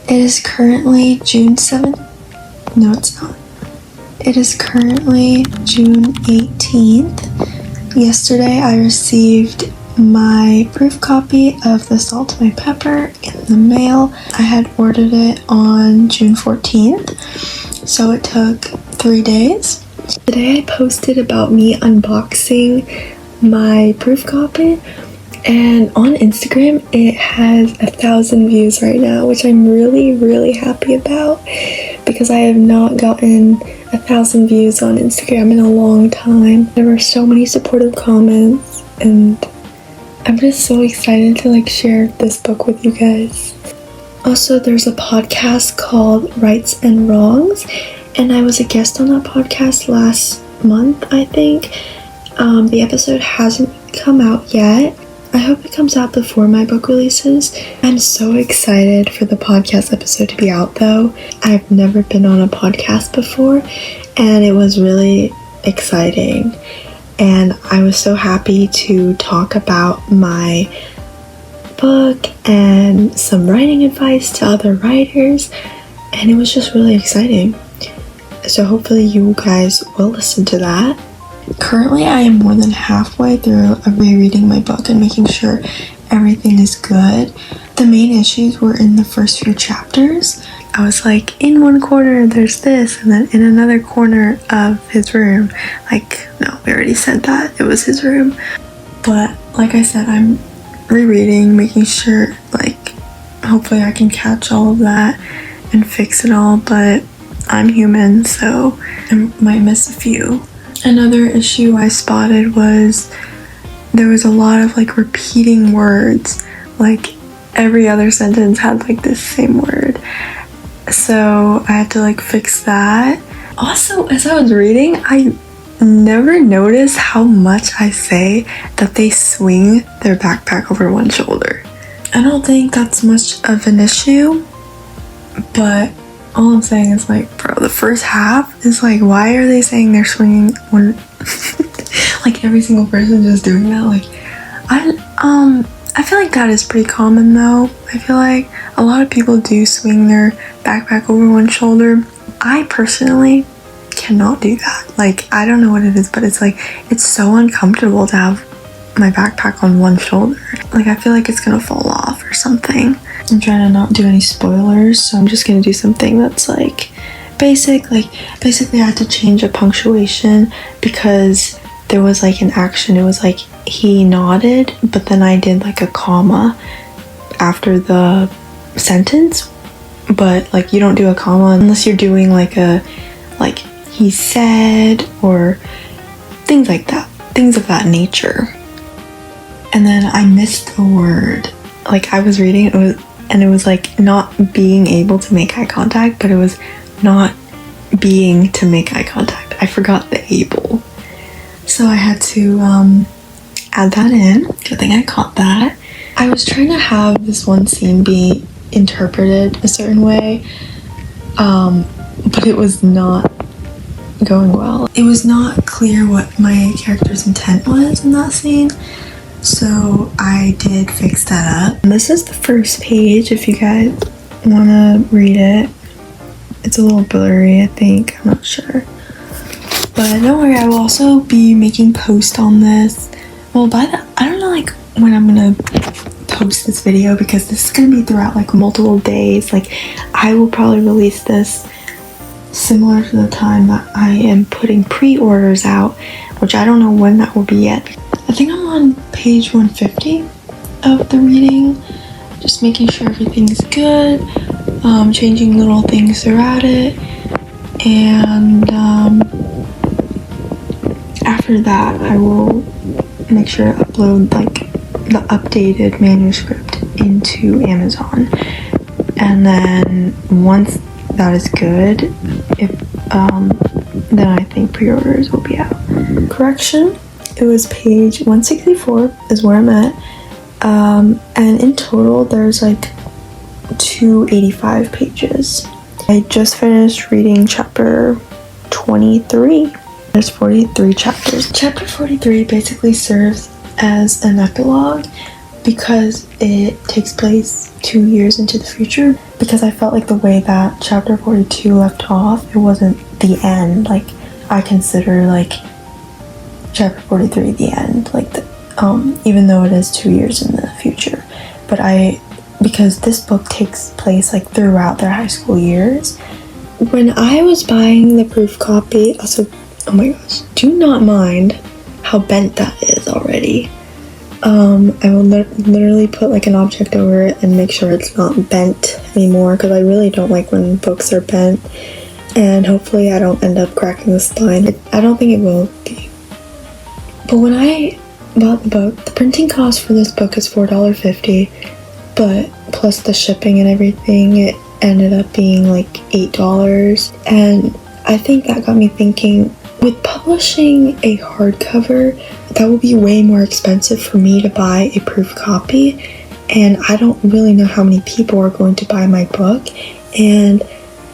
It is currently June 7th. No, it's not. It is currently June 18th. Yesterday I received my proof copy of The Salt to My Pepper in the mail. I had ordered it on June 14th, so it took 3 days. Today I posted about me unboxing my proof copy, and on Instagram it has 1,000 views right now, which I'm really happy about because I have not gotten 1,000 views on Instagram in a long time. There were so many supportive comments, and I'm just so excited to share this book with you guys. Also, there's a podcast called Rights and Wrongs, and I was a guest on that podcast last month, I think. The episode hasn't come out yet. I hope it comes out before my book releases. I'm so excited for the podcast episode to be out though. I've never been on a podcast before, and it was really exciting. And I was so happy to talk about my book and some writing advice to other writers, and it was just really exciting. So hopefully you guys will listen to that. Currently I am more than halfway through rereading my book and making sure everything is good. The main issues were in the first few chapters. I was like, in one corner there's this, and then in another corner of his room. No, we already said that. It was his room. But like I said, I'm rereading, making sure, hopefully I can catch all of that and fix it all, but I'm human, so I might miss a few. Another issue I spotted was there was a lot of repeating words. Every other sentence had this same word. So I had to fix that. Also, as I was reading, I never noticed how much I say that they swing their backpack over one shoulder. I don't think that's much of an issue, but all I'm saying is bro, the first half is why are they saying they're swinging one every single person just doing that? I feel like that is pretty common though. I feel like a lot of people do swing their backpack over one shoulder. I personally cannot do that. I don't know what it is, but it's so uncomfortable to have my backpack on one shoulder. I feel like it's gonna fall off or something. I'm trying to not do any spoilers, so I'm just gonna do something that's basic. Basically I had to change a punctuation because there was an action. It was he nodded, but then I did a comma after the sentence, but you don't do a comma unless you're doing he said or things like that, things of that nature. And then I missed a word. I was reading it was not being able to make eye contact, but it was not being to make eye contact. I forgot the able. So I had to add that in. Good thing I caught that. I was trying to have this one scene be interpreted a certain way, but it was not going well. It was not clear what my character's intent was in that scene, so I did fix that up. This is the first page if you guys want to read it. It's a little blurry, I think. I'm not sure. But don't worry, I will also be making posts on this. Well, I don't know when I'm gonna post this video, because this is gonna be throughout multiple days. I will probably release this similar to the time that I am putting pre-orders out, which I don't know when that will be yet. I think I'm on page 150 of the reading, just making sure everything's good, changing little things throughout it, and after that I will make sure to upload the updated manuscript into Amazon, and then once that is good, then I think pre-orders will be out. Correction, it was page 164 is where I'm at, and in total there's 285 pages. I just finished reading chapter 23. There's 43 chapters. Chapter 43 basically serves as an epilogue because it takes place 2 years into the future, because I felt like the way that chapter 42 left off, it wasn't the end. Like, I consider like chapter 43 the end, like even though it is 2 years in the future. But because this book takes place like throughout their high school years. When I was buying the proof copy, also, oh my gosh, do not mind how bent that is already. I will literally put like an object over it and make sure it's not bent anymore, because I really don't like when books are bent, and hopefully I don't end up cracking the spine. I don't think it will be. But when I bought the book, the printing cost for this book is $4.50, but plus the shipping and everything, it ended up being like $8. And I think that got me thinking, with publishing a hardcover, that will be way more expensive for me to buy a proof copy, and I don't really know how many people are going to buy my book, and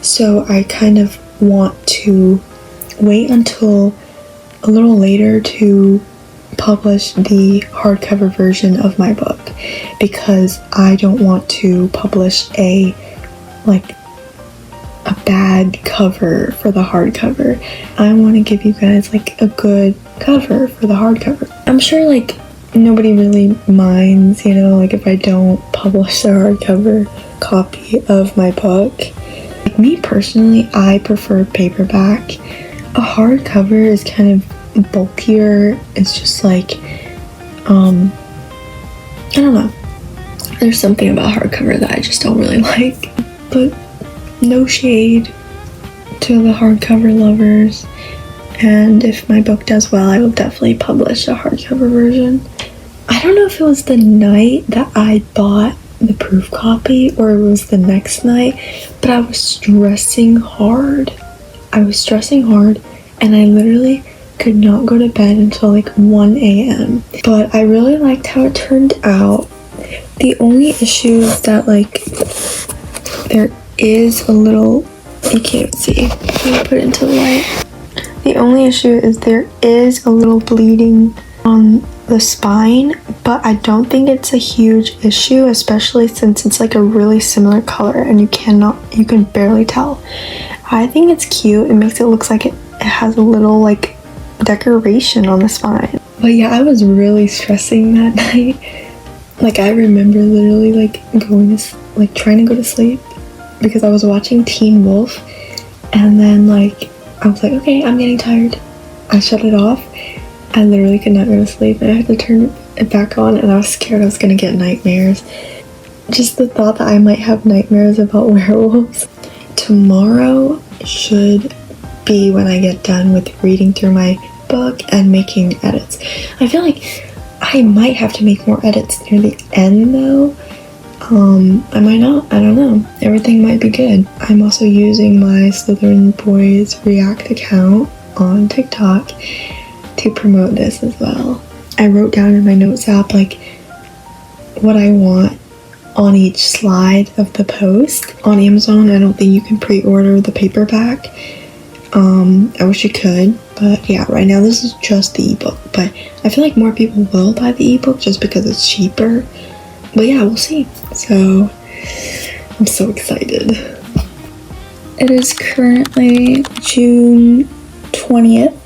so I kind of want to wait until a little later to publish the hardcover version of my book, because I don't want to publish a bad cover for the hardcover. I want to give you guys like a good cover for the hardcover. I'm sure like nobody really minds, you know, like if I don't publish the hardcover copy of my book. Like me personally, I prefer paperback. A hardcover is kind of bulkier. It's just like, I don't know. There's something about hardcover that I just don't really like. But no shade to the hardcover lovers, and if my book does well, I will definitely publish a hardcover version. I don't know if it was the night that I bought the proof copy or it was the next night, but I was stressing hard. And I literally could not go to bed until like 1 a.m. But I really liked how it turned out. The only issue is that like there is a little, you can't see, let me put it into the light. The only issue is there is a little bleeding on the spine, but I don't think it's a huge issue, especially since it's like a really similar color and you can barely tell. I think it's cute. It makes it look like it has a little like decoration on the spine. But yeah, I was really stressing that night. Like I remember literally like trying to go to sleep because I was watching Teen Wolf, and then like I was like, okay, I'm getting tired. I shut it off. I literally could not go to sleep, and I had to turn it back on, and I was scared I was gonna get nightmares. Just the thought that I might have nightmares about werewolves. Tomorrow should be when I get done with reading through my book and making edits. I feel like I might have to make more edits near the end though. I might not, I don't know. Everything might be good. I'm also using my Slytherin Boys React account on TikTok to promote this as well. I wrote down in my notes app like what I want on each slide of the post. On Amazon, I don't think you can pre-order the paperback. I wish you could, but yeah, right now this is just the ebook, but I feel like more people will buy the ebook just because it's cheaper. But yeah, we'll see. So I'm so excited. It is currently June 20th.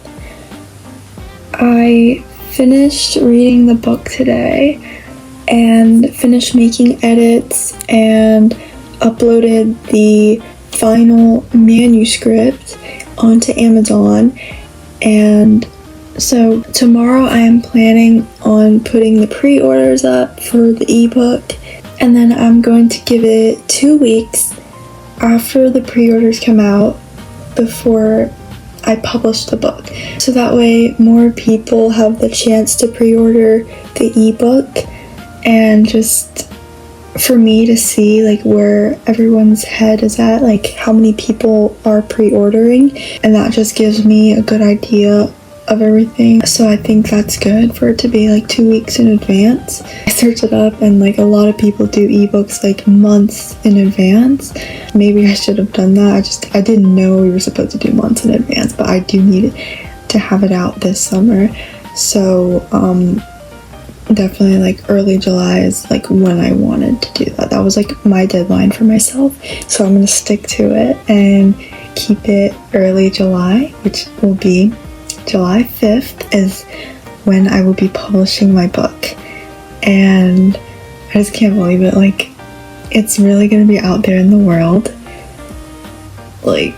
I finished reading the book today and finished making edits and uploaded the final manuscript onto Amazon. And so tomorrow I am planning on putting the pre-orders up for the ebook, and then I'm going to give it 2 weeks after the pre-orders come out before I publish the book. So that way more people have the chance to pre-order the ebook, and just for me to see like where everyone's head is at, like how many people are pre-ordering, and that just gives me a good idea of everything. So I think that's good for it to be like 2 weeks in advance. I searched it up, and like a lot of people do ebooks like months in advance. Maybe I should have done that. I didn't know we were supposed to do months in advance, but I do need to have it out this summer. So definitely like early July is like when I wanted to do that. That was like my deadline for myself, so I'm gonna stick to it and keep it early July, which will be July 5th is when I will be publishing my book. And I just can't believe it. Like, it's really gonna be out there in the world. Like,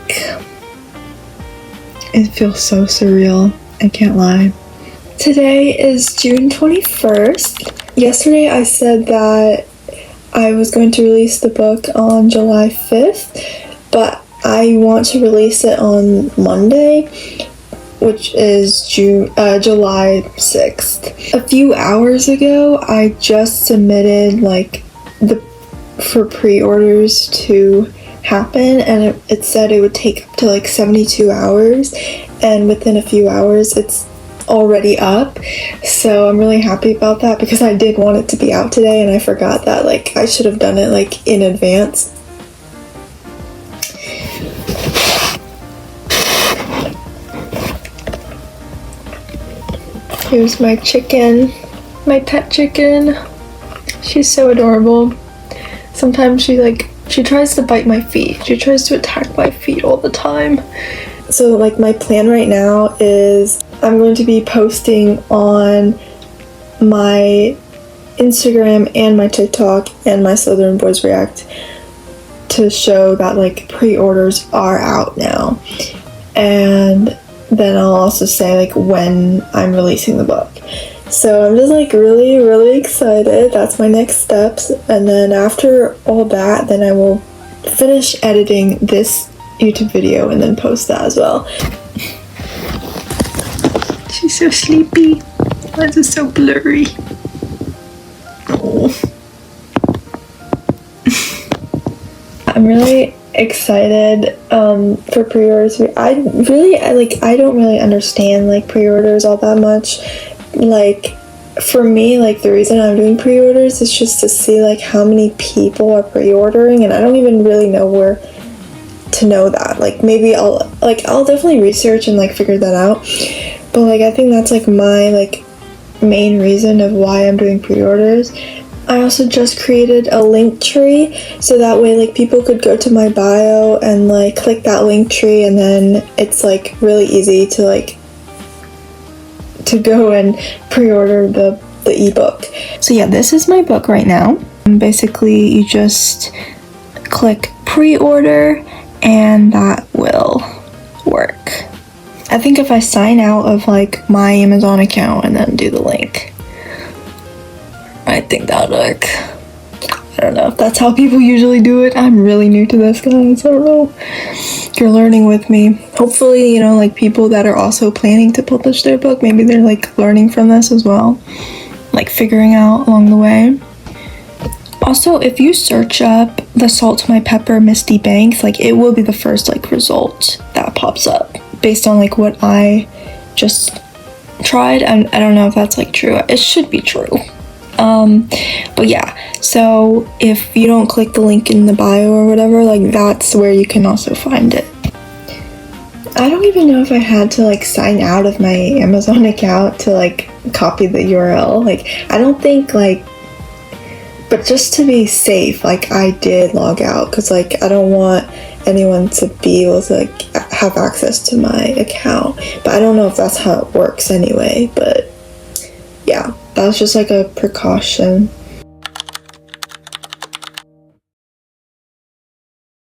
it feels so surreal, I can't lie. Today is June 21st. Yesterday I said that I was going to release the book on July 5th, but I want to release it on Monday, which is July 6th. A few hours ago, I just submitted like for pre-orders to happen, and it said it would take up to like 72 hours, and within a few hours it's already up. So I'm really happy about that, because I did want it to be out today and I forgot that like I should have done it like in advance. Here's my chicken, my pet chicken. She's so adorable. Sometimes she tries to bite my feet. She tries to attack my feet all the time. So like my plan right now is I'm going to be posting on my Instagram and my TikTok and my Southern Boys React to show that like pre-orders are out now. And then I'll also say like when I'm releasing the book. So I'm just like really excited. That's my next steps. And then after all that, then I will finish editing this YouTube video and then post that as well. She's so sleepy. Eyes are so blurry. Oh. I'm really excited for pre-orders. I don't really understand like pre-orders all that much. Like for me, like the reason I'm doing pre-orders is just to see like how many people are pre-ordering, and I don't even really know where to know that. Like maybe I'll definitely research and like figure that out, but like I think that's like my like main reason of why I'm doing pre-orders. I also just created a link tree, so that way like people could go to my bio and like click that link tree, and then it's like really easy to like to go and pre-order the ebook. So yeah, this is my book right now. Basically you just click pre-order and that will work. I think if I sign out of like my Amazon account and then do the link, I think that'll work. I don't know if that's how people usually do it. I'm really new to this, guys. I don't know. You're learning with me. Hopefully, you know, like people that are also planning to publish their book, maybe they're like learning from this as well, like figuring out along the way. Also, if you search up the Salt to My Pepper Misty Banks, like it will be the first like result that pops up based on like what I just tried. And I don't know if that's like true. It should be true. But yeah, so if you don't click the link in the bio or whatever, like that's where you can also find it. I don't even know if I had to like sign out of my Amazon account to like copy the URL. Like I don't think like, but just to be safe, like I did log out, because like I don't want anyone to be able to like have access to my account. But I don't know if that's how it works anyway, but yeah, that was just like a precaution.